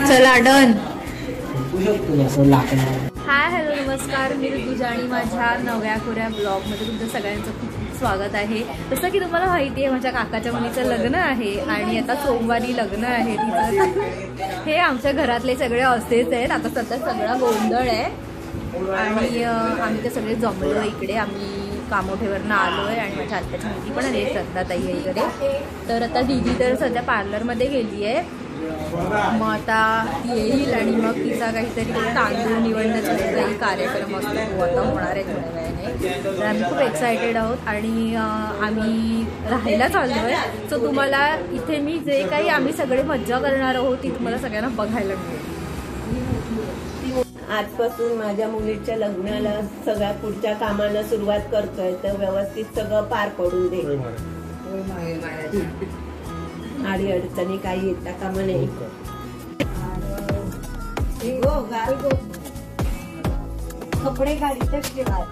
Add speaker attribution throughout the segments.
Speaker 1: चला done.
Speaker 2: Hi hello नमस्कार, मी ऋतुजा आणि माझ्या नव्या कोऱ्या ब्लॉगमध्ये तुमचं सगळ्यांचं खूप स्वागत आहे. जसं की तुम्हाला माहिती आहे माझ्या काकाच्या मुलीचं लग्न आहे आणि आता सोमवारी लग्न आहे तिचं. हे आमच्या घरातले सगळे असेच आहेत. आता सध्या सगळा गोंधळ आहे आणि आम्ही ते सगळे जमलो इकडे. आम्ही कामोठेवरनं आलो आहे आणि माझ्या आत्याची मुलगी पण आहे श्रद्धाताई आहे इकडे. तर आता दीदी तर सध्या पार्लरमध्ये गेली आहे. मग आता येईल आणि मग तिचा काहीतरी तांदूळ निवडण्याचा काही कार्यक्रम असतो तो आता होणार आहे थोड्या वेळाने. तर आम्ही खूप एक्सायटेड आहोत आणि आम्ही राहायला चाललो आहे. सो तुम्हाला इथे मी जे काही आम्ही सगळे मज्जा करणार आहोत ती तुम्हाला सगळ्यांना बघायला मिळेल.
Speaker 3: आजपासून माझ्या मुलीच्या लग्नाला सगळ्या पुढच्या कामाला सुरुवात करतोय, तर व्यवस्थित सगळं पार पडून दे. आडी अडचणी काही येता कामा नाही. कपडे गाडीतच ठेवा.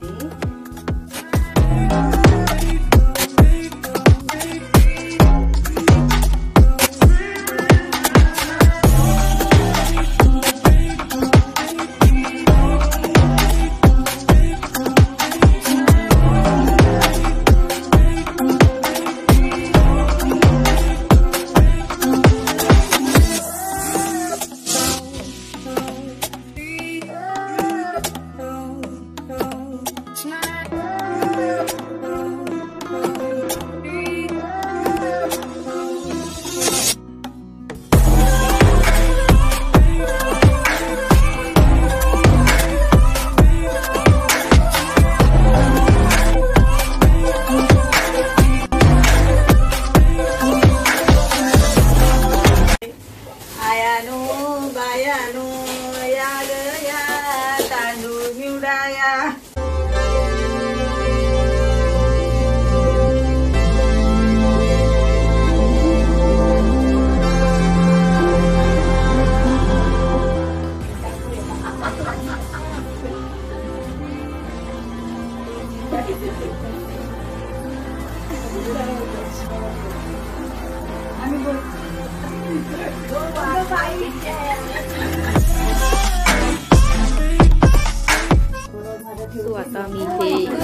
Speaker 2: तो आता मी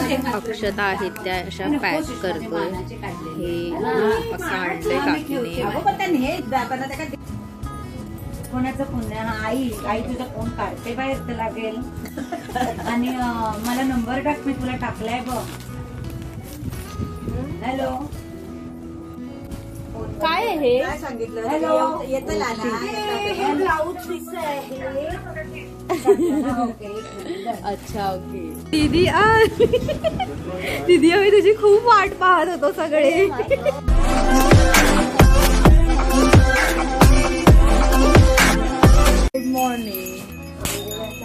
Speaker 2: हे अक्षता आहेत त्या अशा पॅक करतोय. हे असं आणलंय काकीने.
Speaker 4: कोणाचं फोन आई आई तुझा फोन काढते बाहेर तर लागेल. आणि मला नंबर टाक, मी तुला टाकलाय बघ. हॅलो
Speaker 2: काय आहे हे
Speaker 3: सांगितलं?
Speaker 4: हॅलो
Speaker 3: येतं
Speaker 4: ब्लाऊज पीस आहे.
Speaker 2: अच्छा ओके. दीदी दीदी आम्ही तुझी खूप वाट पाहत होतो सगळे. Good morning.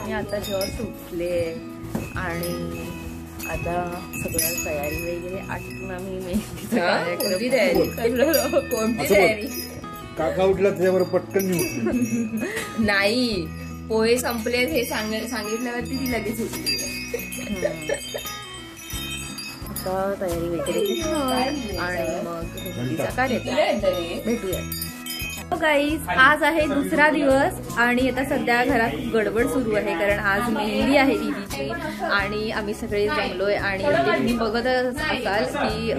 Speaker 2: मी आता जेव्हा सुटले आणि आता सगळं तयारी वगैरे आठवून आम्ही मेहंदीचा कार्यक्रम. कोणती तयारी?
Speaker 5: काका उठला त्याच्यावर पटकन
Speaker 1: नाही, पोहे संपलेत हे सांगितल्यावरती ती लगेच उठली.
Speaker 2: आता तयारी वगैरे आणि मग मेहंदीचा कार्यक्रम. भेटूया. गाईज आज आहे दुसरा दिवस आणि आता सध्या घरात गडबड सुरू आहे कारण आज मेहंदी आहे दीदीची आणि आम्ही सगळे जमलोय आणि तुम्ही बघत असाल की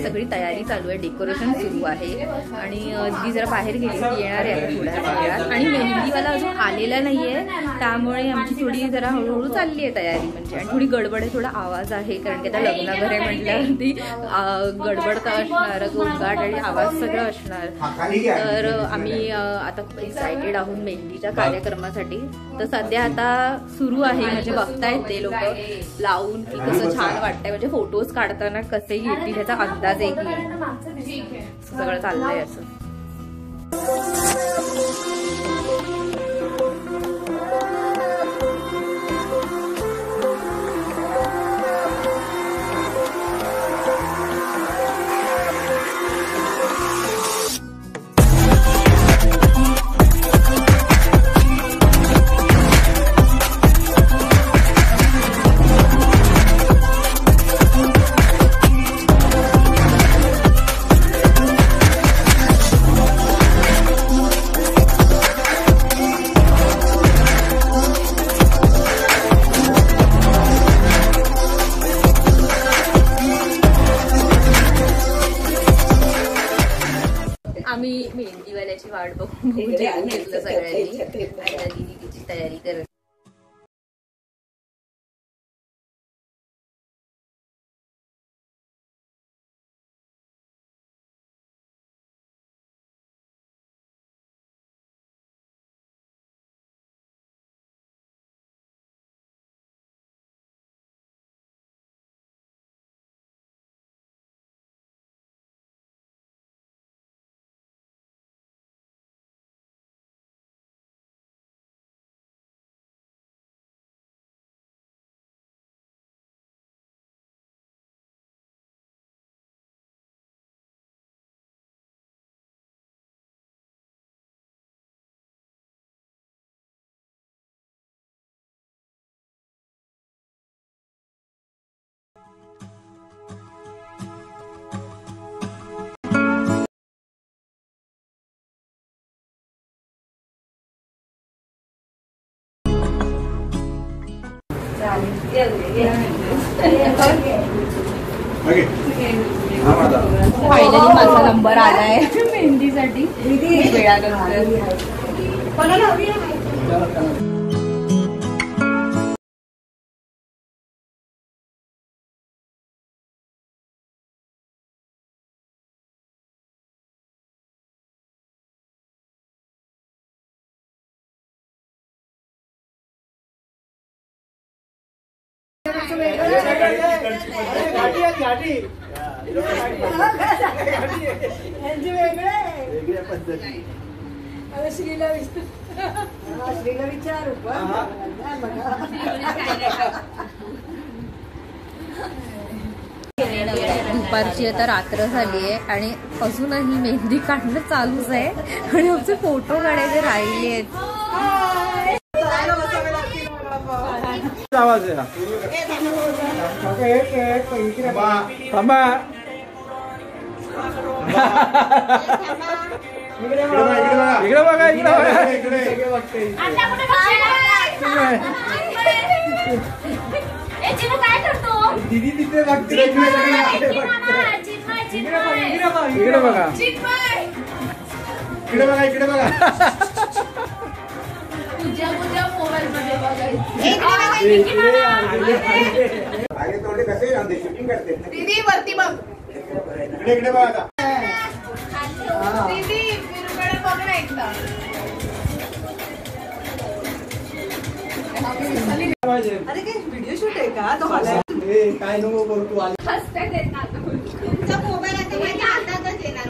Speaker 2: सगळी तयारी चालू आहे. डेकोरेशन सुरू आहे आणि दीदी जरा बाहेर गेली ती येणार आहे आता थोड्या वेळात आणि मेहंदीवाला अजून आलेला नाहीये त्यामुळे आमची थोडी जरा हळूहळू चालली आहे तयारी म्हणजे. आणि थोडी गडबड आहे, थोडा आवाज आहे कारण की आता लग्नघर आहे म्हटल्यावरती गडबड तर असणार, गोंगाट आणि आवाज सगळं असणार. तर आम्ही आता खूप एक्सायटेड आहोत मेहंदीच्या कार्यक्रमासाठी. तर सध्या आता सुरू आहे म्हणजे बघतायत ते लोक लावून की कसं छान वाटतंय म्हणजे फोटोज काढताना कसे येतील ह्याचा अंदाज येईल. सगळं चाललंय असं. दीदीवाल्याची वाट बघून जेवून घेतलं सगळ्यांनी आणि दीदी तिची तयारी करत. फायनली माझा नंबर आलाय मेहंदीसाठी वेळानंतर. दुपारची आता रात्र झाली आहे आणि अजूनही मेहंदी काढणं चालूच आहे आणि आमचे फोटो काढायचे राहिले आहेत.
Speaker 5: आवाज थांबा. इकडे बघा, इकडे बघा. दीदी तिथे बघते. इकडे बघा, इकडे बघा, इकडे बघा.
Speaker 1: दीदी वरती बघ.
Speaker 5: इकडे बघा.
Speaker 1: दीदी फिरकडे बघ ना एकदा.
Speaker 5: अरे काय व्हिडिओ शूट आहे का? तो काय नको करू तू.